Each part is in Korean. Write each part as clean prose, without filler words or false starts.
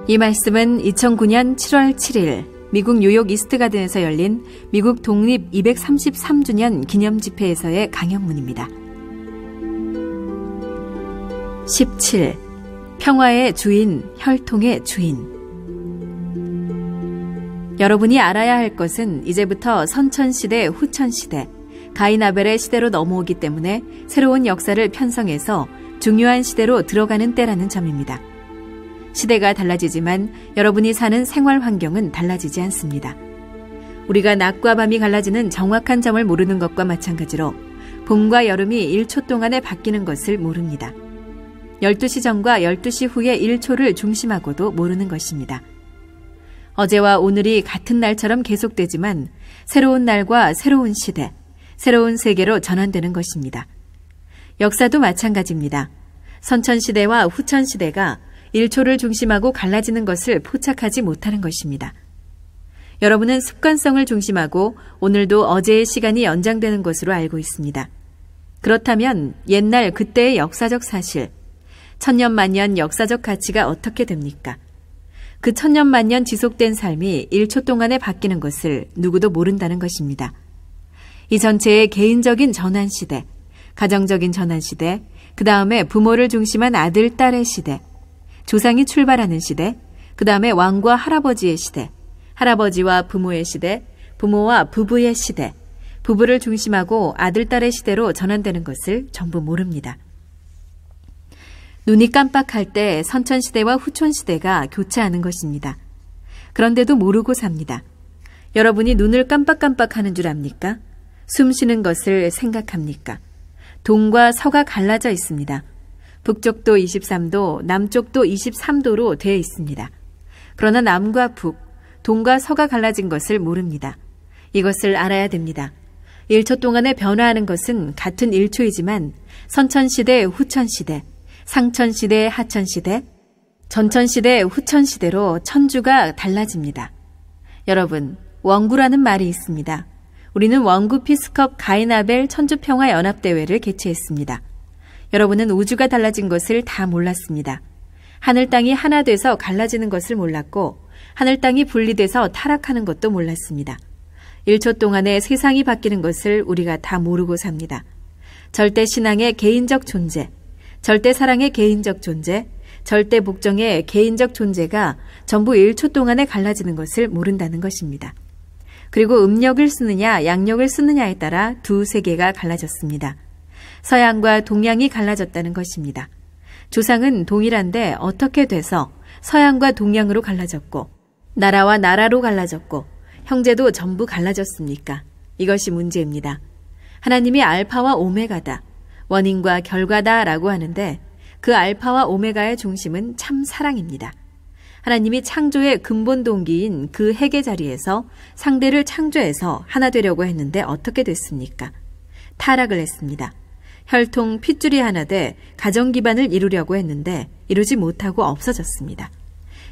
이 말씀은 2009년 7월 7일 미국 뉴욕 이스트가든에서 열린 미국 독립 233주년 기념 집회에서의 강연문입니다. 17. 평화의 주인, 혈통의 주인. 여러분이 알아야 할 것은 이제부터 선천시대, 후천시대, 가인아벨의 시대로 넘어오기 때문에 새로운 역사를 편성해서 중요한 시대로 들어가는 때라는 점입니다. 시대가 달라지지만 여러분이 사는 생활 환경은 달라지지 않습니다. 우리가 낮과 밤이 갈라지는 정확한 점을 모르는 것과 마찬가지로 봄과 여름이 1초 동안에 바뀌는 것을 모릅니다. 12시 전과 12시 후의 1초를 중심하고도 모르는 것입니다. 어제와 오늘이 같은 날처럼 계속되지만 새로운 날과 새로운 시대, 새로운 세계로 전환되는 것입니다. 역사도 마찬가지입니다. 선천시대와 후천시대가 1초를 중심하고 갈라지는 것을 포착하지 못하는 것입니다. 여러분은 습관성을 중심하고 오늘도 어제의 시간이 연장되는 것으로 알고 있습니다. 그렇다면 옛날 그때의 역사적 사실, 천년만년 역사적 가치가 어떻게 됩니까? 그 천년만년 지속된 삶이 1초 동안에 바뀌는 것을 누구도 모른다는 것입니다. 이 전체의 개인적인 전환시대, 가정적인 전환시대, 그 다음에 부모를 중심한 아들, 딸의 시대, 조상이 출발하는 시대, 그 다음에 왕과 할아버지의 시대, 할아버지와 부모의 시대, 부모와 부부의 시대, 부부를 중심하고 아들, 딸의 시대로 전환되는 것을 전부 모릅니다. 눈이 깜빡할 때 선천시대와 후천시대가 교차하는 것입니다. 그런데도 모르고 삽니다. 여러분이 눈을 깜빡깜빡하는 줄 압니까? 숨 쉬는 것을 생각합니까? 동과 서가 갈라져 있습니다. 북쪽도 23도, 남쪽도 23도로 되어 있습니다. 그러나 남과 북, 동과 서가 갈라진 것을 모릅니다. 이것을 알아야 됩니다. 1초 동안에 변화하는 것은 같은 1초이지만 선천시대, 후천시대, 상천시대, 하천시대, 전천시대, 후천시대로 천주가 달라집니다. 여러분, 원구라는 말이 있습니다. 우리는 원구 피스컵 가인아벨 천주평화연합대회를 개최했습니다. 여러분은 우주가 달라진 것을 다 몰랐습니다. 하늘 땅이 하나 돼서 갈라지는 것을 몰랐고 하늘 땅이 분리돼서 타락하는 것도 몰랐습니다. 1초 동안에 세상이 바뀌는 것을 우리가 다 모르고 삽니다. 절대 신앙의 개인적 존재, 절대 사랑의 개인적 존재, 절대 복종의 개인적 존재가 전부 1초 동안에 갈라지는 것을 모른다는 것입니다. 그리고 음력을 쓰느냐 양력을 쓰느냐에 따라 두 세계가 갈라졌습니다. 서양과 동양이 갈라졌다는 것입니다. 조상은 동일한데 어떻게 돼서 서양과 동양으로 갈라졌고 나라와 나라로 갈라졌고 형제도 전부 갈라졌습니까? 이것이 문제입니다. 하나님이 알파와 오메가다, 원인과 결과다라고 하는데 그 알파와 오메가의 중심은 참 사랑입니다. 하나님이 창조의 근본 동기인 그 핵의 자리에서 상대를 창조해서 하나 되려고 했는데 어떻게 됐습니까? 타락을 했습니다. 혈통 핏줄이 하나 돼 가정 기반을 이루려고 했는데 이루지 못하고 없어졌습니다.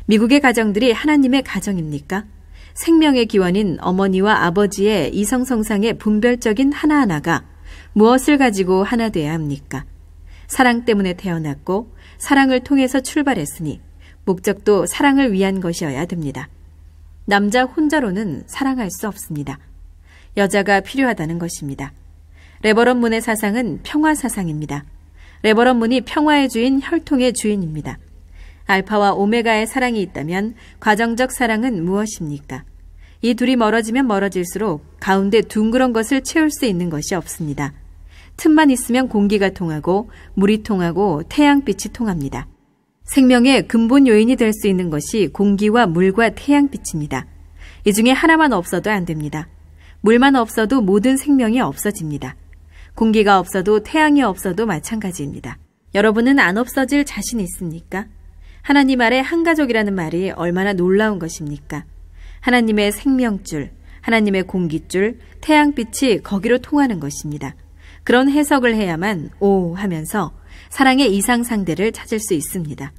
미국의 가정들이 하나님의 가정입니까? 생명의 기원인 어머니와 아버지의 이성성상의 분별적인 하나하나가 무엇을 가지고 하나 돼야 합니까? 사랑 때문에 태어났고 사랑을 통해서 출발했으니 목적도 사랑을 위한 것이어야 됩니다. 남자 혼자로는 사랑할 수 없습니다. 여자가 필요하다는 것입니다. 레버런 문의 사상은 평화 사상입니다. 레버런 문이 평화의 주인, 혈통의 주인입니다. 알파와 오메가의 사랑이 있다면 과정적 사랑은 무엇입니까? 이 둘이 멀어지면 멀어질수록 가운데 둥그런 것을 채울 수 있는 것이 없습니다. 틈만 있으면 공기가 통하고 물이 통하고 태양빛이 통합니다. 생명의 근본 요인이 될 수 있는 것이 공기와 물과 태양빛입니다. 이 중에 하나만 없어도 안 됩니다. 물만 없어도 모든 생명이 없어집니다. 공기가 없어도 태양이 없어도 마찬가지입니다. 여러분은 안 없어질 자신 있습니까? 하나님 아래 한 가족이라는 말이 얼마나 놀라운 것입니까? 하나님의 생명줄, 하나님의 공기줄, 태양빛이 거기로 통하는 것입니다. 그런 해석을 해야만 오 하면서 사랑의 이상 상대를 찾을 수 있습니다.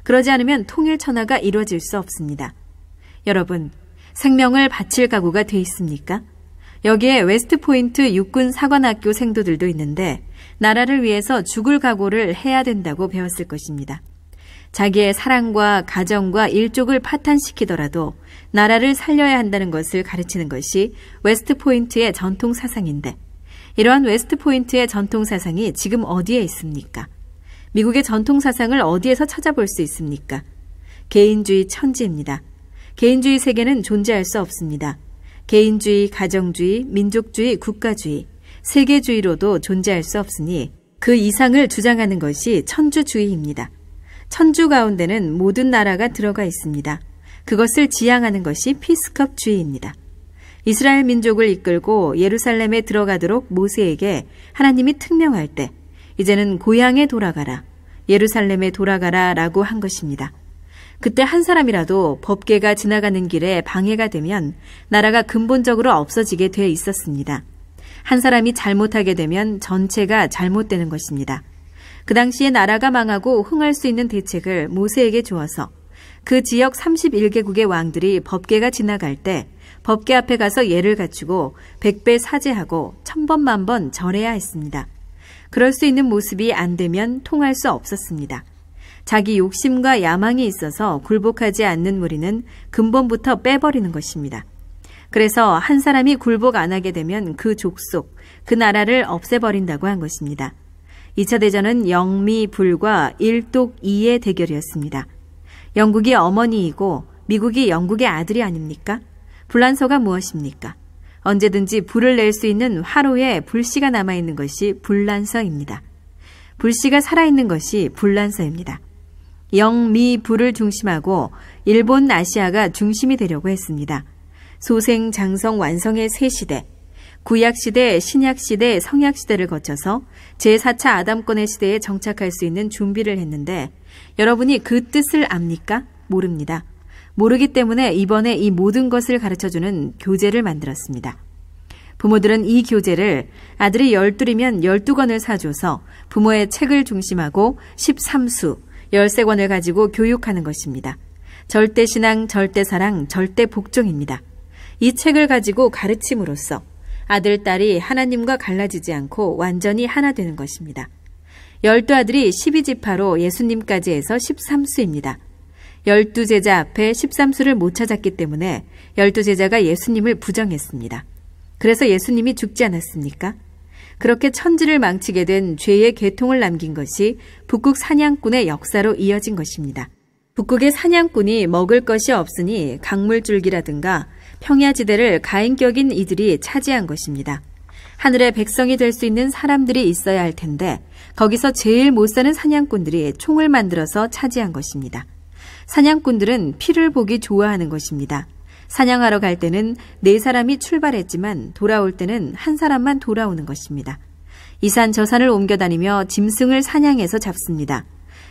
그러지 않으면 통일천하가 이루어질 수 없습니다. 여러분, 생명을 바칠 각오가 돼 있습니까? 여기에 웨스트포인트 육군 사관학교 생도들도 있는데 나라를 위해서 죽을 각오를 해야 된다고 배웠을 것입니다. 자기의 사랑과 가정과 일족을 파탄시키더라도 나라를 살려야 한다는 것을 가르치는 것이 웨스트포인트의 전통 사상인데, 이러한 웨스트포인트의 전통 사상이 지금 어디에 있습니까? 미국의 전통 사상을 어디에서 찾아볼 수 있습니까? 개인주의 천지입니다. 개인주의 세계는 존재할 수 없습니다. 개인주의, 가정주의, 민족주의, 국가주의, 세계주의로도 존재할 수 없으니 그 이상을 주장하는 것이 천주주의입니다. 천주 가운데는 모든 나라가 들어가 있습니다. 그것을 지향하는 것이 피스컵주의입니다. 이스라엘 민족을 이끌고 예루살렘에 들어가도록 모세에게 하나님이 특명할 때 이제는 고향에 돌아가라, 예루살렘에 돌아가라 라고 한 것입니다. 그때 한 사람이라도 법궤가 지나가는 길에 방해가 되면 나라가 근본적으로 없어지게 돼 있었습니다. 한 사람이 잘못하게 되면 전체가 잘못되는 것입니다. 그 당시에 나라가 망하고 흥할 수 있는 대책을 모세에게 주어서 그 지역 31개국의 왕들이 법궤가 지나갈 때 법궤 앞에 가서 예를 갖추고 100배 사죄하고 1000번 만번 절해야 했습니다. 그럴 수 있는 모습이 안 되면 통할 수 없었습니다. 자기 욕심과 야망이 있어서 굴복하지 않는 무리는 근본부터 빼버리는 것입니다. 그래서 한 사람이 굴복 안 하게 되면 그 족속, 그 나라를 없애버린다고 한 것입니다. 2차 대전은 영미, 불과 일독, 이의 대결이었습니다. 영국이 어머니이고 미국이 영국의 아들이 아닙니까? 불란서가 무엇입니까? 언제든지 불을 낼 수 있는 화로에 불씨가 남아있는 것이 불란서입니다. 불씨가 살아있는 것이 불란서입니다. 영미, 불을 중심하고 일본, 아시아가 중심이 되려고 했습니다. 소생, 장성, 완성의 세 시대, 구약시대, 신약시대, 성약시대를 거쳐서 제4차 아담권의 시대에 정착할 수 있는 준비를 했는데 여러분이 그 뜻을 압니까? 모릅니다. 모르기 때문에 이번에 이 모든 것을 가르쳐주는 교재를 만들었습니다. 부모들은 이 교재를 아들이 12이면 12권을 사줘서 부모의 책을 중심하고 13수, 13권을 가지고 교육하는 것입니다. 절대신앙, 절대사랑, 절대복종입니다. 이 책을 가지고 가르침으로써 아들, 딸이 하나님과 갈라지지 않고 완전히 하나 되는 것입니다. 12아들이 12지파로 예수님까지 해서 13수입니다. 12제자 앞에 13수를 못 찾았기 때문에 12제자가 예수님을 부정했습니다. 그래서 예수님이 죽지 않았습니까? 그렇게 천지를 망치게 된 죄의 계통을 남긴 것이 북극 사냥꾼의 역사로 이어진 것입니다. 북극의 사냥꾼이 먹을 것이 없으니 강물줄기라든가 평야지대를 가인격인 이들이 차지한 것입니다. 하늘의 백성이 될 수 있는 사람들이 있어야 할 텐데 거기서 제일 못 사는 사냥꾼들이 총을 만들어서 차지한 것입니다. 사냥꾼들은 피를 보기 좋아하는 것입니다. 사냥하러 갈 때는 4사람이 출발했지만 돌아올 때는 한 사람만 돌아오는 것입니다. 이 산 저 산을 옮겨다니며 짐승을 사냥해서 잡습니다.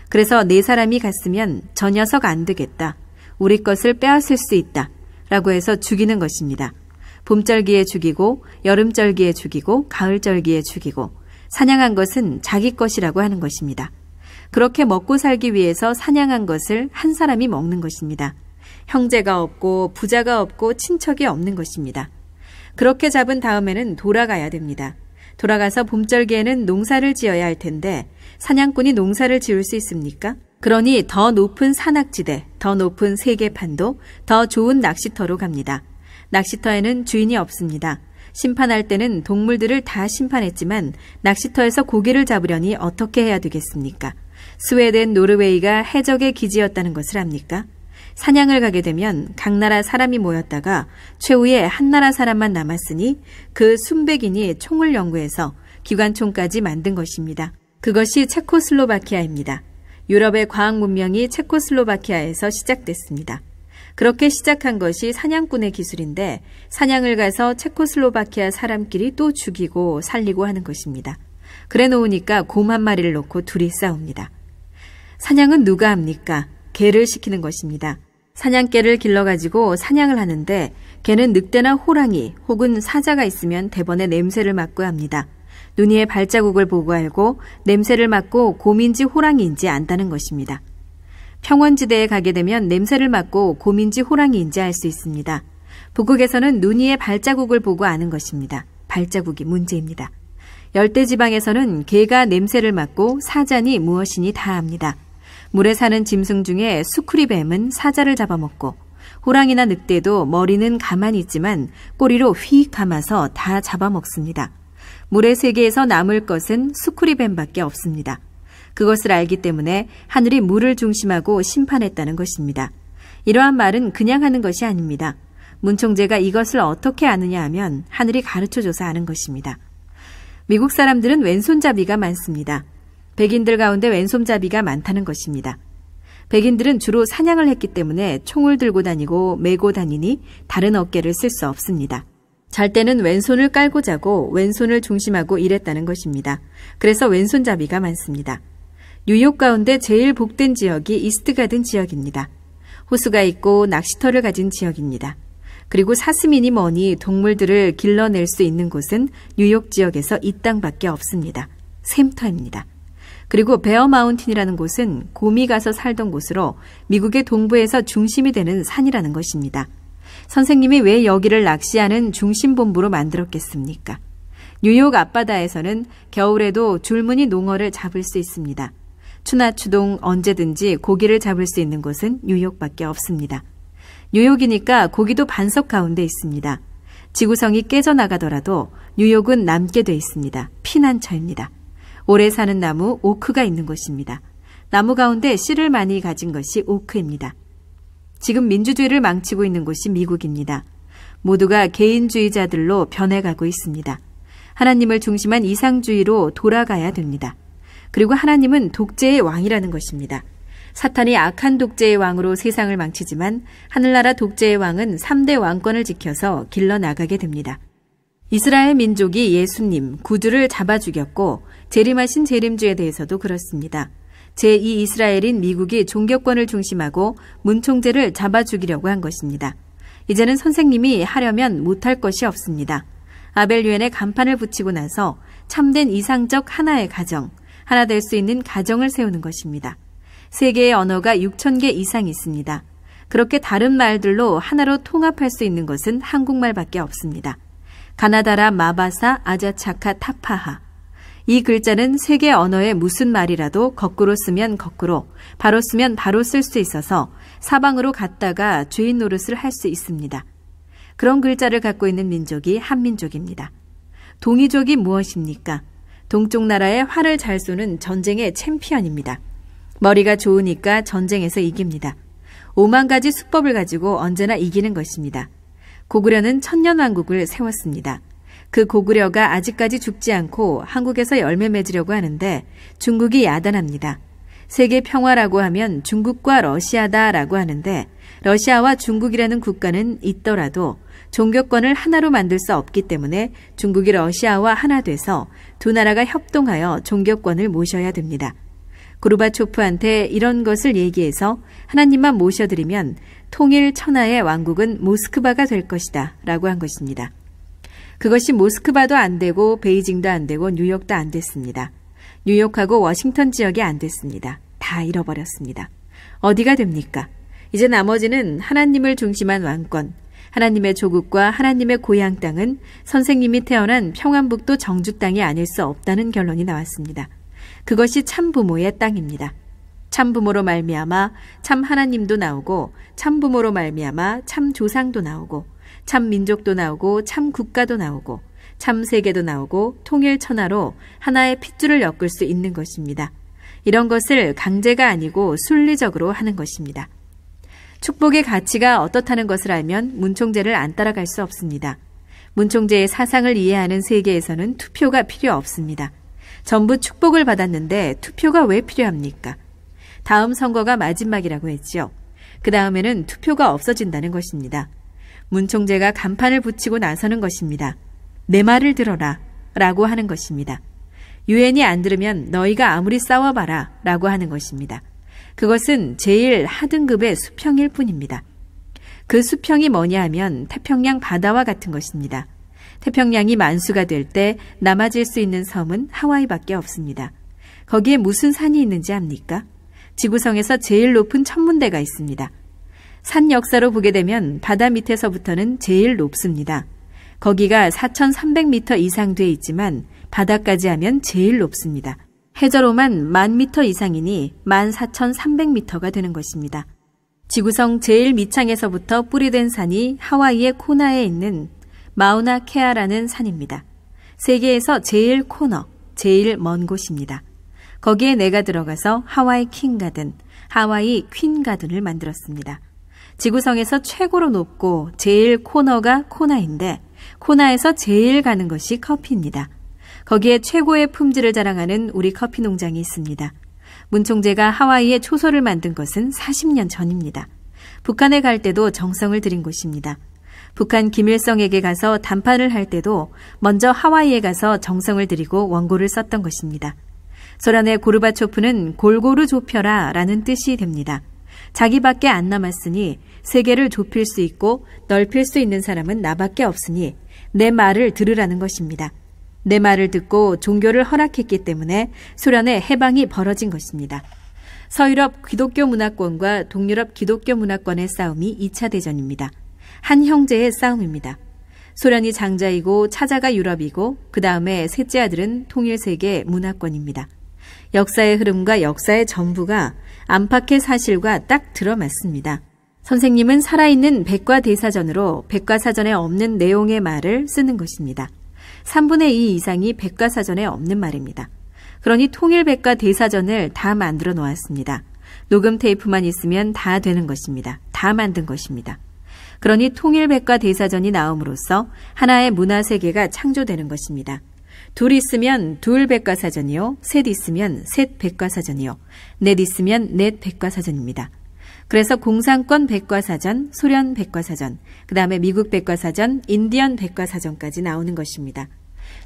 그래서 4사람이 갔으면 저 녀석 안 되겠다, 우리 것을 빼앗을 수 있다 라고 해서 죽이는 것입니다. 봄절기에 죽이고 여름절기에 죽이고 가을절기에 죽이고 사냥한 것은 자기 것이라고 하는 것입니다. 그렇게 먹고 살기 위해서 사냥한 것을 한 사람이 먹는 것입니다. 형제가 없고 부자가 없고 친척이 없는 것입니다. 그렇게 잡은 다음에는 돌아가야 됩니다. 돌아가서 봄절기에는 농사를 지어야 할 텐데 사냥꾼이 농사를 지을 수 있습니까? 그러니 더 높은 산악지대, 더 높은 세계판도, 더 좋은 낚시터로 갑니다. 낚시터에는 주인이 없습니다. 심판할 때는 동물들을 다 심판했지만 낚시터에서 고기를 잡으려니 어떻게 해야 되겠습니까? 스웨덴, 노르웨이가 해적의 기지였다는 것을 압니까? 사냥을 가게 되면 각 나라 사람이 모였다가 최후에 한 나라 사람만 남았으니 그 순백인이 총을 연구해서 기관총까지 만든 것입니다. 그것이 체코슬로바키아입니다. 유럽의 과학 문명이 체코슬로바키아에서 시작됐습니다. 그렇게 시작한 것이 사냥꾼의 기술인데 사냥을 가서 체코슬로바키아 사람끼리 또 죽이고 살리고 하는 것입니다. 그래 놓으니까 곰 한 마리를 놓고 둘이 싸웁니다. 사냥은 누가 합니까? 개를 시키는 것입니다. 사냥개를 길러가지고 사냥을 하는데 개는 늑대나 호랑이 혹은 사자가 있으면 대번에 냄새를 맡고 합니다. 눈이의 발자국을 보고 알고 냄새를 맡고 곰인지 호랑이인지 안다는 것입니다. 평원지대에 가게 되면 냄새를 맡고 곰인지 호랑이인지 알 수 있습니다. 북극에서는 눈이의 발자국을 보고 아는 것입니다. 발자국이 문제입니다. 열대지방에서는 개가 냄새를 맡고 사자니 무엇이니 다 압니다. 물에 사는 짐승 중에 수쿠리뱀은 사자를 잡아먹고 호랑이나 늑대도 머리는 가만히 있지만 꼬리로 휙 감아서 다 잡아먹습니다. 물의 세계에서 남을 것은 수쿠리뱀밖에 없습니다. 그것을 알기 때문에 하늘이 물을 중심하고 심판했다는 것입니다. 이러한 말은 그냥 하는 것이 아닙니다. 문총재가 이것을 어떻게 아느냐 하면 하늘이 가르쳐줘서 아는 것입니다. 미국 사람들은 왼손잡이가 많습니다. 백인들 가운데 왼손잡이가 많다는 것입니다. 백인들은 주로 사냥을 했기 때문에 총을 들고 다니고 메고 다니니 다른 어깨를 쓸 수 없습니다. 잘 때는 왼손을 깔고 자고 왼손을 중심하고 일했다는 것입니다. 그래서 왼손잡이가 많습니다. 뉴욕 가운데 제일 복된 지역이 이스트가든 지역입니다. 호수가 있고 낚시터를 가진 지역입니다. 그리고 사슴이니 뭐니 동물들을 길러낼 수 있는 곳은 뉴욕 지역에서 이 땅밖에 없습니다. 샘터입니다. 그리고 베어 마운틴이라는 곳은 곰이 가서 살던 곳으로 미국의 동부에서 중심이 되는 산이라는 것입니다. 선생님이 왜 여기를 낚시하는 중심본부로 만들었겠습니까? 뉴욕 앞바다에서는 겨울에도 줄무늬 농어를 잡을 수 있습니다. 추나 추동 언제든지 고기를 잡을 수 있는 곳은 뉴욕밖에 없습니다. 뉴욕이니까 고기도 반석 가운데 있습니다. 지구성이 깨져나가더라도 뉴욕은 남게 돼 있습니다. 피난처입니다. 오래 사는 나무 오크가 있는 곳입니다. 나무 가운데 씨를 많이 가진 것이 오크입니다. 지금 민주주의를 망치고 있는 곳이 미국입니다. 모두가 개인주의자들로 변해가고 있습니다. 하나님을 중심한 이상주의로 돌아가야 됩니다. 그리고 하나님은 독재의 왕이라는 것입니다. 사탄이 악한 독재의 왕으로 세상을 망치지만 하늘나라 독재의 왕은 3대 왕권을 지켜서 길러나가게 됩니다. 이스라엘 민족이 예수님, 구주를 잡아 죽였고 재림하신 재림주에 대해서도 그렇습니다. 제2 이스라엘인 미국이 종교권을 중심하고 문총재를 잡아 죽이려고 한 것입니다. 이제는 선생님이 하려면 못할 것이 없습니다. 아벨 유엔에 간판을 붙이고 나서 참된 이상적 하나의 가정, 하나 될 수 있는 가정을 세우는 것입니다. 세계의 언어가 6,000개 이상 있습니다. 그렇게 다른 말들로 하나로 통합할 수 있는 것은 한국말밖에 없습니다. 가나다라 마바사 아자차카 타파하. 이 글자는 세계 언어의 무슨 말이라도 거꾸로 쓰면 거꾸로, 바로 쓰면 바로 쓸 수 있어서 사방으로 갔다가 주인 노릇을 할 수 있습니다. 그런 글자를 갖고 있는 민족이 한민족입니다. 동이족이 무엇입니까? 동쪽 나라의 활을 잘 쏘는 전쟁의 챔피언입니다. 머리가 좋으니까 전쟁에서 이깁니다. 5만 가지 수법을 가지고 언제나 이기는 것입니다. 고구려는 천년왕국을 세웠습니다. 그 고구려가 아직까지 죽지 않고 한국에서 열매 맺으려고 하는데 중국이 야단합니다. 세계 평화라고 하면 중국과 러시아다라고 하는데 러시아와 중국이라는 국가는 있더라도 종교권을 하나로 만들 수 없기 때문에 중국이 러시아와 하나 돼서 두 나라가 협동하여 종교권을 모셔야 됩니다. 고르바초프한테 이런 것을 얘기해서 하나님만 모셔드리면 통일 천하의 왕국은 모스크바가 될 것이다 라고 한 것입니다. 그것이 모스크바도 안 되고 베이징도 안 되고 뉴욕도 안 됐습니다. 뉴욕하고 워싱턴 지역이 안 됐습니다. 다 잃어버렸습니다. 어디가 됩니까? 이제 나머지는 하나님을 중심한 왕권, 하나님의 조국과 하나님의 고향 땅은 선생님이 태어난 평안북도 정주 땅이 아닐 수 없다는 결론이 나왔습니다. 그것이 참부모의 땅입니다. 참부모로 말미암아 참 하나님도 나오고 참부모로 말미암아 참 조상도 나오고 참 민족도 나오고 참 국가도 나오고 참 세계도 나오고 통일 천하로 하나의 핏줄을 엮을 수 있는 것입니다. 이런 것을 강제가 아니고 순리적으로 하는 것입니다. 축복의 가치가 어떻다는 것을 알면 문총재를 안 따라갈 수 없습니다. 문총재의 사상을 이해하는 세계에서는 투표가 필요 없습니다. 전부 축복을 받았는데 투표가 왜 필요합니까? 다음 선거가 마지막이라고 했지요. 그 다음에는 투표가 없어진다는 것입니다. 문총재가 간판을 붙이고 나서는 것입니다. 내 말을 들어라 라고 하는 것입니다. 유엔이 안 들으면 너희가 아무리 싸워봐라 라고 하는 것입니다. 그것은 제일 하등급의 수평일 뿐입니다. 그 수평이 뭐냐 하면 태평양 바다와 같은 것입니다. 태평양이 만수가 될 때 남아질 수 있는 섬은 하와이밖에 없습니다. 거기에 무슨 산이 있는지 압니까? 지구성에서 제일 높은 천문대가 있습니다. 산 역사로 보게 되면 바다 밑에서부터는 제일 높습니다. 거기가 4,300m 이상 돼 있지만 바다까지 하면 제일 높습니다. 해저로만 10,000m 이상이니 14,300m가 되는 것입니다. 지구성 제일 밑창에서부터 뿌리된 산이 하와이의 코나에 있는 마우나케아라는 산입니다. 세계에서 제일 코너, 제일 먼 곳입니다. 거기에 내가 들어가서 하와이 킹가든, 하와이 퀸가든을 만들었습니다. 지구성에서 최고로 높고 제일 코너가 코나인데 코나에서 제일 가는 것이 커피입니다. 거기에 최고의 품질을 자랑하는 우리 커피 농장이 있습니다. 문총재가 하와이에 초소를 만든 것은 40년 전입니다. 북한에 갈 때도 정성을 들인 곳입니다. 북한 김일성에게 가서談判을 할 때도 먼저 하와이에 가서 정성을 들이고 원고를 썼던 것입니다. 소련의 고르바초프는 골고루 좁혀라 라는 뜻이 됩니다. 자기밖에 안 남았으니 세계를 좁힐 수 있고 넓힐 수 있는 사람은 나밖에 없으니 내 말을 들으라는 것입니다. 내 말을 듣고 종교를 허락했기 때문에 소련의 해방이 벌어진 것입니다. 서유럽 기독교 문화권과 동유럽 기독교 문화권의 싸움이 2차 대전입니다. 한 형제의 싸움입니다. 소련이 장자이고 차자가 유럽이고 그 다음에 셋째 아들은 통일세계 문화권입니다. 역사의 흐름과 역사의 전부가 안팎의 사실과 딱 들어맞습니다. 선생님은 살아있는 백과대사전으로 백과사전에 없는 내용의 말을 쓰는 것입니다. 3분의 2 이상이 백과사전에 없는 말입니다. 그러니 통일백과대사전을 다 만들어 놓았습니다. 녹음 테이프만 있으면 다 되는 것입니다. 다 만든 것입니다. 그러니 통일백과대사전이 나옴으로써 하나의 문화세계가 창조되는 것입니다. 둘 있으면 둘 백과사전이요, 셋 있으면 셋 백과사전이요, 넷 있으면 넷 백과사전입니다. 그래서 공산권 백과사전, 소련 백과사전, 그 다음에 미국 백과사전, 인디언 백과사전까지 나오는 것입니다.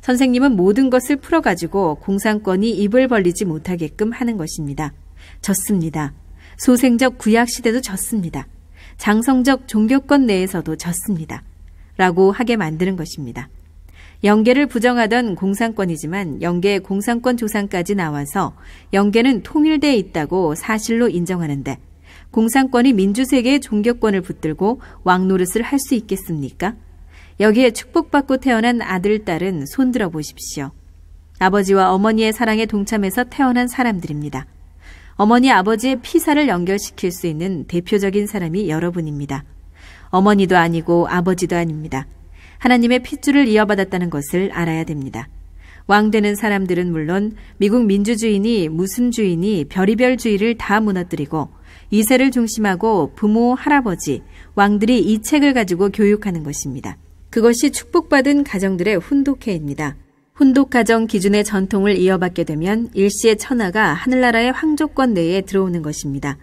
선생님은 모든 것을 풀어가지고 공산권이 입을 벌리지 못하게끔 하는 것입니다. 졌습니다. 소생적 구약시대도 졌습니다. 장성적 종교권 내에서도 졌습니다. 라고 하게 만드는 것입니다. 영계를 부정하던 공산권이지만 영계의 공산권 조상까지 나와서 영계는 통일되어 있다고 사실로 인정하는데 공산권이 민주세계의 종교권을 붙들고 왕노릇을 할 수 있겠습니까? 여기에 축복받고 태어난 아들, 딸은 손들어 보십시오. 아버지와 어머니의 사랑에 동참해서 태어난 사람들입니다. 어머니, 아버지의 피사를 연결시킬 수 있는 대표적인 사람이 여러분입니다. 어머니도 아니고 아버지도 아닙니다. 하나님의 핏줄을 이어받았다는 것을 알아야 됩니다. 왕 되는 사람들은 물론 미국 민주주의니 무슨 주의니 별의별 주의를 다 무너뜨리고 2세를 중심하고 부모, 할아버지, 왕들이 이 책을 가지고 교육하는 것입니다. 그것이 축복받은 가정들의 훈독회입니다. 훈독가정 기준의 전통을 이어받게 되면 일시의 천하가 하늘나라의 황조권 내에 들어오는 것입니다.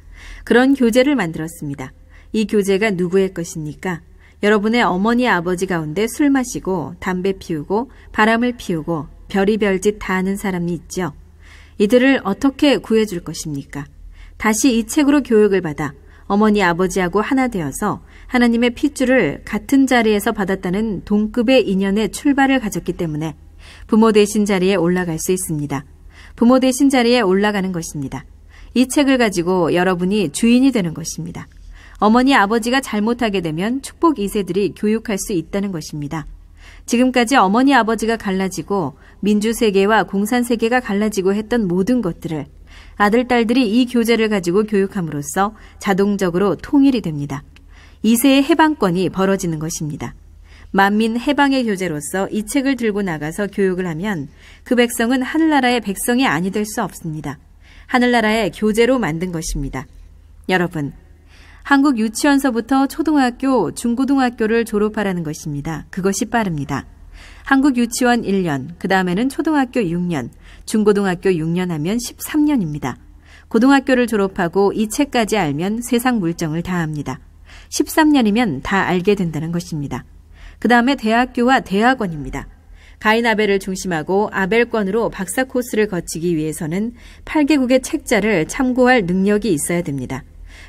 그런 교제를 만들었습니다. 이 교제가 누구의 것입니까? 여러분의 어머니, 아버지 가운데 술 마시고 담배 피우고 바람을 피우고 별의별 짓 다 하는 사람이 있죠. 이들을 어떻게 구해줄 것입니까? 다시 이 책으로 교육을 받아 어머니, 아버지하고 하나 되어서 하나님의 핏줄을 같은 자리에서 받았다는 동급의 인연의 출발을 가졌기 때문에 부모 되신 자리에 올라갈 수 있습니다. 부모 되신 자리에 올라가는 것입니다. 이 책을 가지고 여러분이 주인이 되는 것입니다. 어머니, 아버지가 잘못하게 되면 축복 2세들이 교육할 수 있다는 것입니다. 지금까지 어머니, 아버지가 갈라지고 민주세계와 공산세계가 갈라지고 했던 모든 것들을 아들, 딸들이 이 교제를 가지고 교육함으로써 자동적으로 통일이 됩니다. 2세의 해방권이 벌어지는 것입니다. 만민 해방의 교제로서 이 책을 들고 나가서 교육을 하면 그 백성은 하늘나라의 백성이 아니 될 수 없습니다. 하늘나라의 교제로 만든 것입니다. 여러분, 한국 유치원서부터 초등학교, 중고등학교를 졸업하라는 것입니다. 그것이 빠릅니다. 한국 유치원 1년, 그 다음에는 초등학교 6년, 중고등학교 6년 하면 13년입니다. 고등학교를 졸업하고 이 책까지 알면 세상 물정을 다 압니다. 13년이면 다 알게 된다는 것입니다. 그 다음에 대학교와 대학원입니다. 가인 아벨을 중심하고 아벨권으로 박사 코스를 거치기 위해서는 8개국의 책자를 참고할 능력이 있어야 됩니다.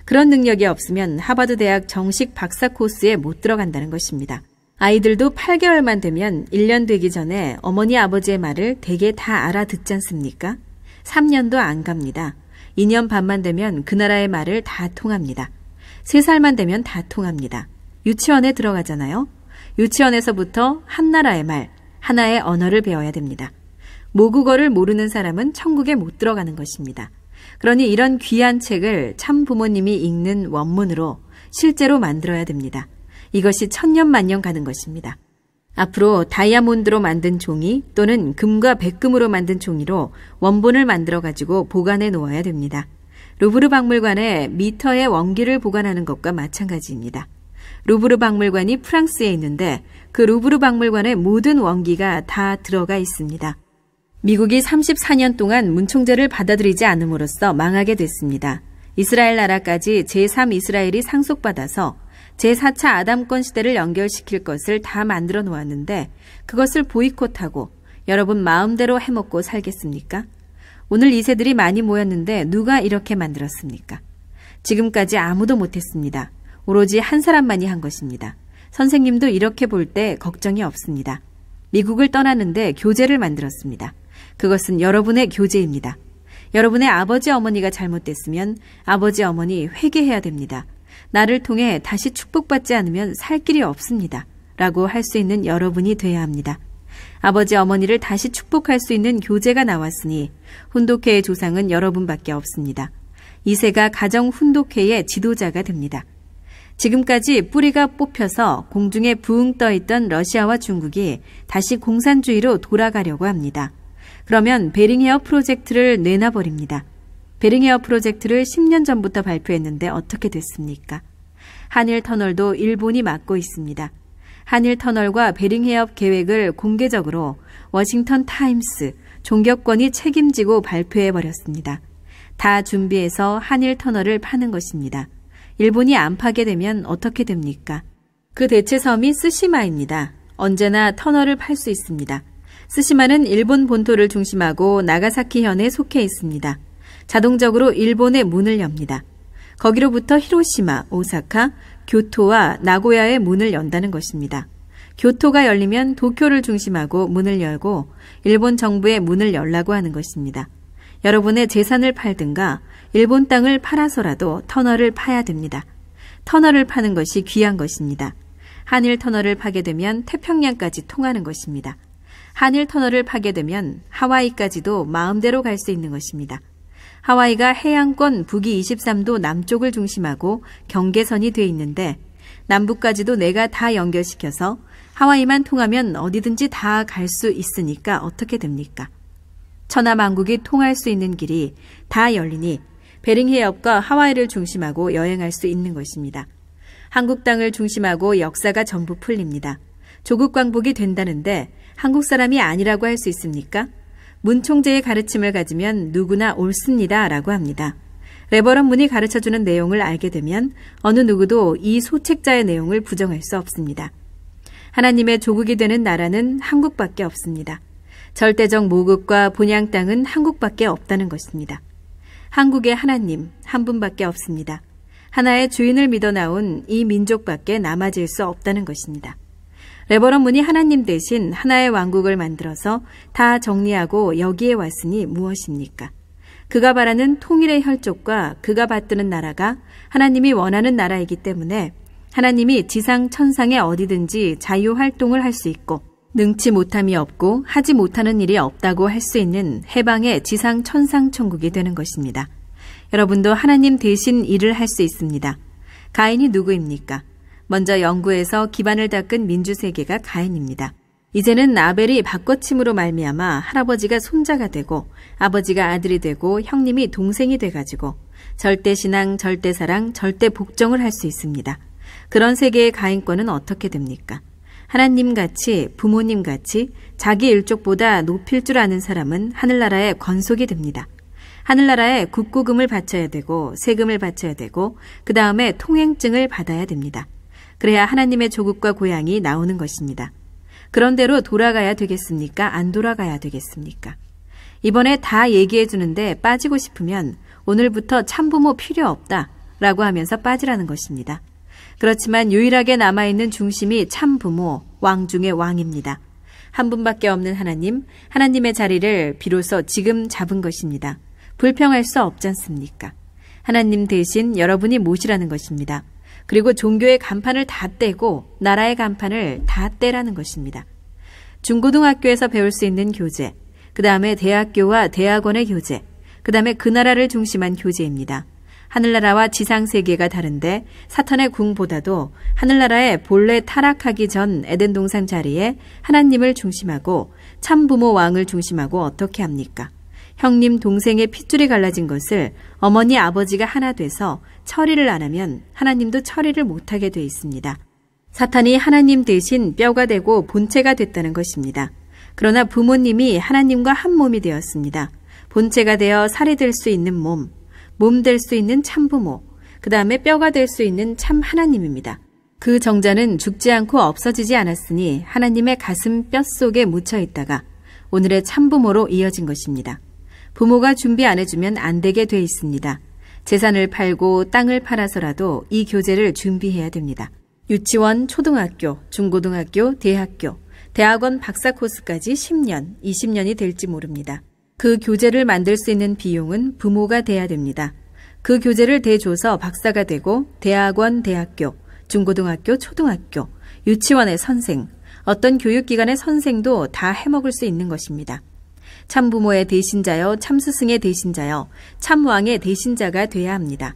그런 능력이 없으면 하버드 대학 정식 박사 코스에 못 들어간다는 것입니다. 아이들도 8개월만 되면 1년 되기 전에 어머니, 아버지의 말을 대개 다 알아듣지 않습니까? 3년도 안 갑니다. 2년 반만 되면 그 나라의 말을 다 통합니다. 3살만 되면 다 통합니다. 유치원에 들어가잖아요. 유치원에서부터 한 나라의 말, 하나의 언어를 배워야 됩니다. 모국어를 모르는 사람은 천국에 못 들어가는 것입니다. 그러니 이런 귀한 책을 참 부모님이 읽는 원문으로 실제로 만들어야 됩니다. 이것이 천년만년 가는 것입니다. 앞으로 다이아몬드로 만든 종이 또는 금과 백금으로 만든 종이로 원본을 만들어 가지고 보관해 놓아야 됩니다. 루브르 박물관에 미터의 원기를 보관하는 것과 마찬가지입니다. 루브르 박물관이 프랑스에 있는데 그 루브르 박물관의 모든 원기가 다 들어가 있습니다. 미국이 34년 동안 문총제를 받아들이지 않음으로써 망하게 됐습니다. 이스라엘 나라까지 제3이스라엘이 상속받아서 제4차 아담권 시대를 연결시킬 것을 다 만들어 놓았는데 그것을 보이콧하고 여러분 마음대로 해먹고 살겠습니까? 오늘 2세들이 많이 모였는데 누가 이렇게 만들었습니까? 지금까지 아무도 못했습니다. 오로지 한 사람만이 한 것입니다. 선생님도 이렇게 볼 때 걱정이 없습니다. 미국을 떠나는데 교재를 만들었습니다. 그것은 여러분의 교재입니다. 여러분의 아버지 어머니가 잘못됐으면 아버지 어머니 회개해야 됩니다. 나를 통해 다시 축복받지 않으면 살 길이 없습니다. 라고 할 수 있는 여러분이 돼야 합니다. 아버지 어머니를 다시 축복할 수 있는 교재가 나왔으니 훈독회의 조상은 여러분밖에 없습니다. 2세가 가정 훈독회의 지도자가 됩니다. 지금까지 뿌리가 뽑혀서 공중에 붕 떠있던 러시아와 중국이 다시 공산주의로 돌아가려고 합니다. 그러면 베링헤어 프로젝트를 내놔버립니다. 베링헤어 프로젝트를 10년 전부터 발표했는데 어떻게 됐습니까? 한일 터널도 일본이 막고 있습니다. 한일 터널과 베링헤어 계획을 공개적으로 워싱턴 타임스, 종교권이 책임지고 발표해버렸습니다. 다 준비해서 한일 터널을 파는 것입니다. 일본이 안 파게 되면 어떻게 됩니까? 그 대체섬이 쓰시마입니다. 언제나 터널을 팔 수 있습니다. 쓰시마는 일본 본토를 중심하고 나가사키현에 속해 있습니다. 자동적으로 일본의 문을 엽니다. 거기로부터 히로시마, 오사카, 교토와 나고야의 문을 연다는 것입니다. 교토가 열리면 도쿄를 중심하고 문을 열고 일본 정부의 문을 열라고 하는 것입니다. 여러분의 재산을 팔든가 일본 땅을 팔아서라도 터널을 파야 됩니다. 터널을 파는 것이 귀한 것입니다. 한일 터널을 파게 되면 태평양까지 통하는 것입니다. 한일 터널을 파게 되면 하와이까지도 마음대로 갈 수 있는 것입니다. 하와이가 해양권 북위 23도 남쪽을 중심하고 경계선이 돼 있는데 남북까지도 내가 다 연결시켜서 하와이만 통하면 어디든지 다 갈 수 있으니까 어떻게 됩니까? 천하만국이 통할 수 있는 길이 다 열리니 베링해협과 하와이를 중심하고 여행할 수 있는 것입니다. 한국 땅을 중심하고 역사가 전부 풀립니다. 조국 광복이 된다는데 한국 사람이 아니라고 할 수 있습니까? 문 총재의 가르침을 가지면 누구나 옳습니다 라고 합니다. 레버런 문이 가르쳐주는 내용을 알게 되면 어느 누구도 이 소책자의 내용을 부정할 수 없습니다. 하나님의 조국이 되는 나라는 한국밖에 없습니다. 절대적 모국과 본향 땅은 한국밖에 없다는 것입니다. 한국의 하나님 한 분밖에 없습니다. 하나의 주인을 믿어 나온 이 민족밖에 남아질 수 없다는 것입니다. 레버런 문이 하나님 대신 하나의 왕국을 만들어서 다 정리하고 여기에 왔으니 무엇입니까? 그가 바라는 통일의 혈족과 그가 받드는 나라가 하나님이 원하는 나라이기 때문에 하나님이 지상 천상에 어디든지 자유활동을 할 수 있고 능치 못함이 없고 하지 못하는 일이 없다고 할 수 있는 해방의 지상 천상 천국이 되는 것입니다. 여러분도 하나님 대신 일을 할 수 있습니다. 가인이 누구입니까? 먼저 영구에서 기반을 닦은 민주세계가 가인입니다. 이제는 아벨이 바꿔침으로 말미암아 할아버지가 손자가 되고 아버지가 아들이 되고 형님이 동생이 돼가지고 절대신앙, 절대사랑, 절대복종을 할 수 있습니다. 그런 세계의 가인권은 어떻게 됩니까? 하나님같이 부모님같이 자기 일족보다 높일 줄 아는 사람은 하늘나라의 권속이 됩니다. 하늘나라에 국고금을 바쳐야 되고 세금을 바쳐야 되고 그 다음에 통행증을 받아야 됩니다. 그래야 하나님의 조국과 고향이 나오는 것입니다. 그런 대로 돌아가야 되겠습니까? 안 돌아가야 되겠습니까? 이번에 다 얘기해 주는데 빠지고 싶으면 오늘부터 참부모 필요 없다 라고 하면서 빠지라는 것입니다. 그렇지만 유일하게 남아있는 중심이 참부모, 왕 중의 왕입니다. 한 분밖에 없는 하나님, 하나님의 자리를 비로소 지금 잡은 것입니다. 불평할 수 없지 않습니까? 하나님 대신 여러분이 모시라는 것입니다. 그리고 종교의 간판을 다 떼고 나라의 간판을 다 떼라는 것입니다. 중고등학교에서 배울 수 있는 교재, 그 다음에 대학교와 대학원의 교제, 그 다음에 그 나라를 중심한 교제입니다. 하늘나라와 지상세계가 다른데 사탄의 궁보다도 하늘나라의 본래 타락하기 전 에덴 동산 자리에 하나님을 중심하고 참부모 왕을 중심하고 어떻게 합니까? 형님 동생의 핏줄이 갈라진 것을 어머니 아버지가 하나 돼서 처리를 안 하면 하나님도 처리를 못하게 돼 있습니다. 사탄이 하나님 대신 뼈가 되고 본체가 됐다는 것입니다. 그러나 부모님이 하나님과 한 몸이 되었습니다. 본체가 되어 살이 될 수 있는 몸 될 수 있는 참부모, 그 다음에 뼈가 될 수 있는 참 하나님입니다. 그 정자는 죽지 않고 없어지지 않았으니 하나님의 가슴 뼈 속에 묻혀 있다가 오늘의 참부모로 이어진 것입니다. 부모가 준비 안 해주면 안 되게 돼 있습니다. 재산을 팔고 땅을 팔아서라도 이 교제를 준비해야 됩니다. 유치원, 초등학교, 중고등학교, 대학교, 대학원 박사 코스까지 10년, 20년이 될지 모릅니다. 그 교재를 만들 수 있는 비용은 부모가 돼야 됩니다. 그 교재를 대줘서 박사가 되고 대학원, 대학교, 중고등학교, 초등학교, 유치원의 선생, 어떤 교육기관의 선생도 다 해먹을 수 있는 것입니다. 참부모의 대신자여, 참스승의 대신자여, 참왕의 대신자가 돼야 합니다.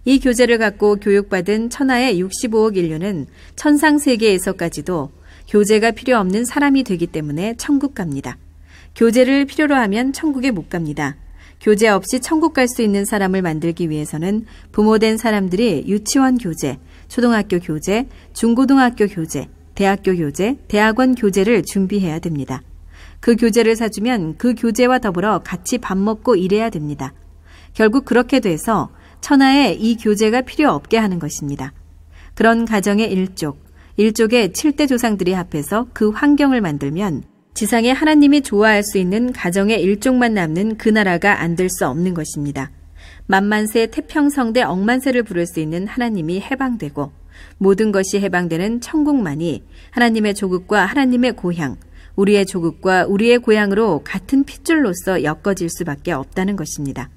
이 교재를 갖고 교육받은 천하의 65억 인류는 천상세계에서까지도 교재가 필요 없는 사람이 되기 때문에 천국 갑니다. 교재를 필요로 하면 천국에 못 갑니다. 교재 없이 천국 갈 수 있는 사람을 만들기 위해서는 부모된 사람들이 유치원 교재, 초등학교 교재, 중고등학교 교재, 대학교 교재, 대학원 교재를 준비해야 됩니다. 그 교재를 사주면 그 교재와 더불어 같이 밥 먹고 일해야 됩니다. 결국 그렇게 돼서 천하에 이 교재가 필요 없게 하는 것입니다. 그런 가정의 일족의 7대 조상들이 합해서 그 환경을 만들면 지상에 하나님이 좋아할 수 있는 가정의 일족만 남는 그 나라가 안 될 수 없는 것입니다. 만만세 태평성대 억만세를 부를 수 있는 하나님이 해방되고 모든 것이 해방되는 천국만이 하나님의 조국과 하나님의 고향, 우리의 조국과 우리의 고향으로 같은 핏줄로서 엮어질 수밖에 없다는 것입니다.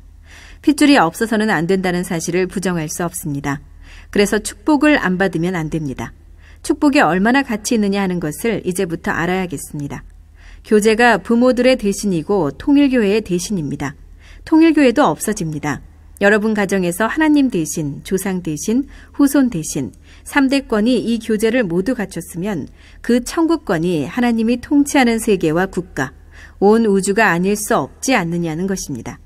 핏줄이 없어서는 안 된다는 사실을 부정할 수 없습니다. 그래서 축복을 안 받으면 안 됩니다. 축복이 얼마나 가치 있느냐 하는 것을 이제부터 알아야겠습니다. 교재가 부모들의 대신이고 통일교회의 대신입니다. 통일교회도 없어집니다. 여러분 가정에서 하나님 대신, 조상 대신, 후손 대신 3대권이 이 교재를 모두 갖췄으면 그 천국권이 하나님이 통치하는 세계와 국가, 온 우주가 아닐 수 없지 않느냐는 것입니다.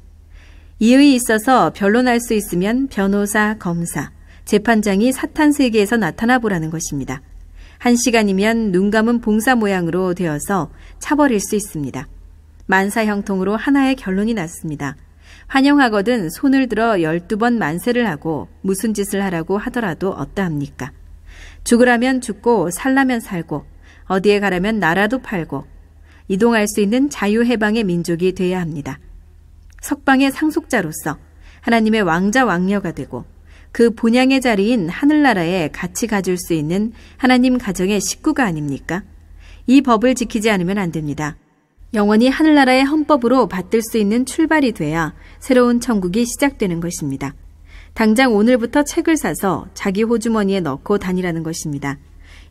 이의 있어서 변론할 수 있으면 변호사, 검사, 재판장이 사탄 세계에서 나타나 보라는 것입니다. 1시간이면 눈 감은 봉사 모양으로 되어서 차버릴 수 있습니다. 만사형통으로 하나의 결론이 났습니다. 환영하거든 손을 들어 12번 만세를 하고 무슨 짓을 하라고 하더라도 어떠합니까? 죽으라면 죽고 살라면 살고 어디에 가라면 나라도 팔고 이동할 수 있는 자유해방의 민족이 돼야 합니다. 석방의 상속자로서 하나님의 왕자 왕녀가 되고 그 본향의 자리인 하늘나라에 같이 가줄 수 있는 하나님 가정의 식구가 아닙니까? 이 법을 지키지 않으면 안 됩니다. 영원히 하늘나라의 헌법으로 받들 수 있는 출발이 돼야 새로운 천국이 시작되는 것입니다. 당장 오늘부터 책을 사서 자기 호주머니에 넣고 다니라는 것입니다.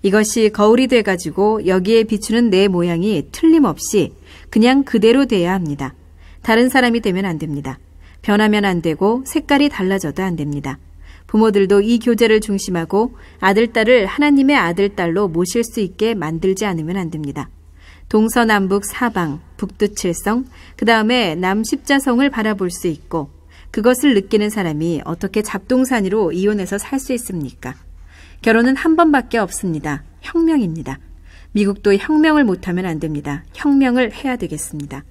이것이 거울이 돼가지고 여기에 비추는 내 모양이 틀림없이 그냥 그대로 돼야 합니다. 다른 사람이 되면 안 됩니다. 변하면 안 되고 색깔이 달라져도 안 됩니다. 부모들도 이 교재를 중심하고 아들, 딸을 하나님의 아들, 딸로 모실 수 있게 만들지 않으면 안 됩니다. 동서남북 사방, 북두 칠성, 그 다음에 남십자성을 바라볼 수 있고 그것을 느끼는 사람이 어떻게 잡동사니로 이혼해서 살 수 있습니까? 결혼은 한 번밖에 없습니다. 혁명입니다. 미국도 혁명을 못하면 안 됩니다. 혁명을 해야 되겠습니다.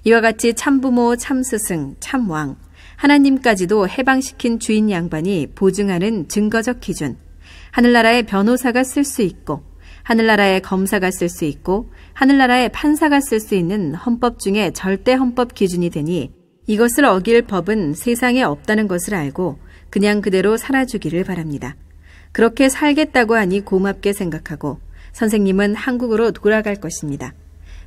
이와 같이 참부모, 참스승, 참왕, 하나님까지도 해방시킨 주인 양반이 보증하는 증거적 기준, 하늘나라의 변호사가 쓸 수 있고 하늘나라의 검사가 쓸 수 있고 하늘나라의 판사가 쓸 수 있는 헌법 중에 절대 헌법 기준이 되니 이것을 어길 법은 세상에 없다는 것을 알고 그냥 그대로 살아주기를 바랍니다. 그렇게 살겠다고 하니 고맙게 생각하고 선생님은 한국으로 돌아갈 것입니다.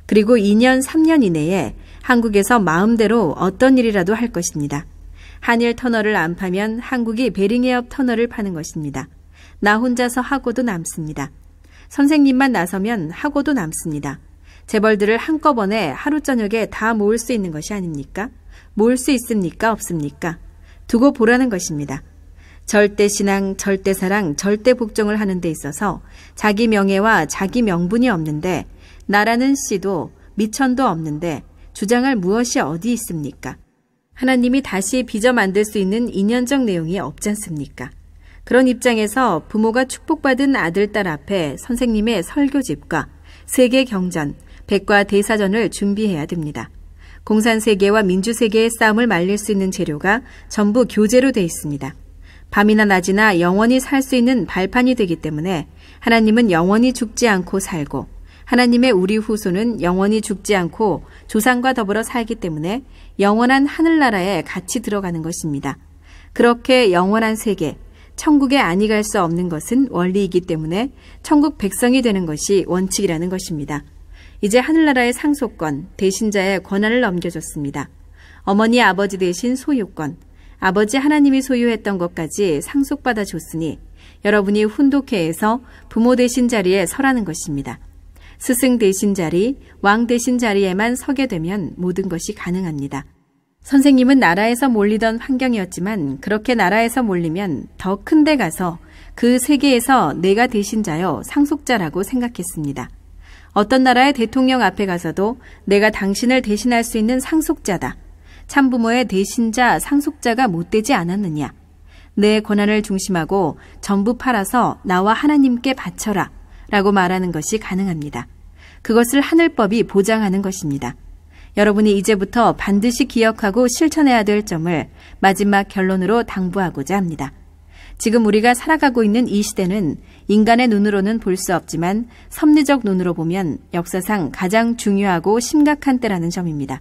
그리고 2년, 3년 이내에 한국에서 마음대로 어떤 일이라도 할 것입니다. 한일 터널을 안 파면 한국이 베링해협 터널을 파는 것입니다. 나 혼자서 하고도 남습니다. 선생님만 나서면 하고도 남습니다. 재벌들을 한꺼번에 하루 저녁에 다 모을 수 있는 것이 아닙니까? 모을 수 있습니까? 없습니까? 두고 보라는 것입니다. 절대신앙, 절대사랑, 절대복종을 하는 데 있어서 자기 명예와 자기 명분이 없는데 나라는 씨도 미천도 없는데 주장할 무엇이 어디 있습니까? 하나님이 다시 빚어 만들 수 있는 인연적 내용이 없지 않습니까? 그런 입장에서 부모가 축복받은 아들, 딸 앞에 선생님의 설교집과 세계경전, 백과 대사전을 준비해야 됩니다. 공산세계와 민주세계의 싸움을 말릴 수 있는 재료가 전부 교재로 되어 있습니다. 밤이나 낮이나 영원히 살 수 있는 발판이 되기 때문에 하나님은 영원히 죽지 않고 살고 하나님의 우리 후손은 영원히 죽지 않고 조상과 더불어 살기 때문에 영원한 하늘나라에 같이 들어가는 것입니다. 그렇게 영원한 세계, 천국에 안이 갈 수 없는 것은 원리이기 때문에 천국 백성이 되는 것이 원칙이라는 것입니다. 이제 하늘나라의 상속권, 대신자의 권한을 넘겨줬습니다. 어머니 아버지 대신 소유권, 아버지 하나님이 소유했던 것까지 상속받아 줬으니 여러분이 훈독회에서 부모 대신 자리에 서라는 것입니다. 스승 대신 자리, 왕 대신 자리에만 서게 되면 모든 것이 가능합니다. 선생님은 나라에서 몰리던 환경이었지만 그렇게 나라에서 몰리면 더 큰 데 가서 그 세계에서 내가 대신자여 상속자라고 생각했습니다. 어떤 나라의 대통령 앞에 가서도 내가 당신을 대신할 수 있는 상속자다. 참부모의 대신자, 상속자가 못되지 않았느냐. 내 권한을 중심하고 전부 팔아서 나와 하나님께 바쳐라 라고 말하는 것이 가능합니다. 그것을 하늘법이 보장하는 것입니다. 여러분이 이제부터 반드시 기억하고 실천해야 될 점을 마지막 결론으로 당부하고자 합니다. 지금 우리가 살아가고 있는 이 시대는 인간의 눈으로는 볼 수 없지만 섭리적 눈으로 보면 역사상 가장 중요하고 심각한 때라는 점입니다.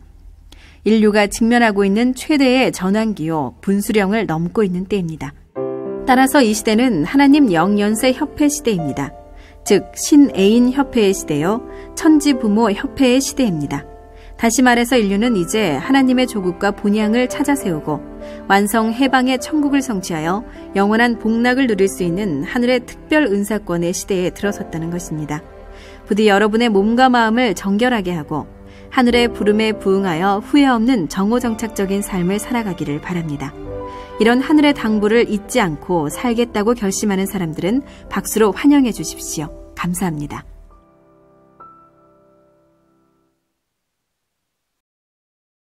인류가 직면하고 있는 최대의 전환기요, 분수령을 넘고 있는 때입니다. 따라서 이 시대는 하나님 영연세 협회 시대입니다. 즉 신애인 협회의 시대요, 천지부모 협회의 시대입니다. 다시 말해서 인류는 이제 하나님의 조국과 본향을 찾아 세우고 완성 해방의 천국을 성취하여 영원한 복락을 누릴 수 있는 하늘의 특별 은사권의 시대에 들어섰다는 것입니다. 부디 여러분의 몸과 마음을 정결하게 하고 하늘의 부름에 부응하여 후회 없는 정오정착적인 삶을 살아가기를 바랍니다. 이런 하늘의 당부를 잊지 않고 살겠다고 결심하는 사람들은 박수로 환영해 주십시오. 감사합니다.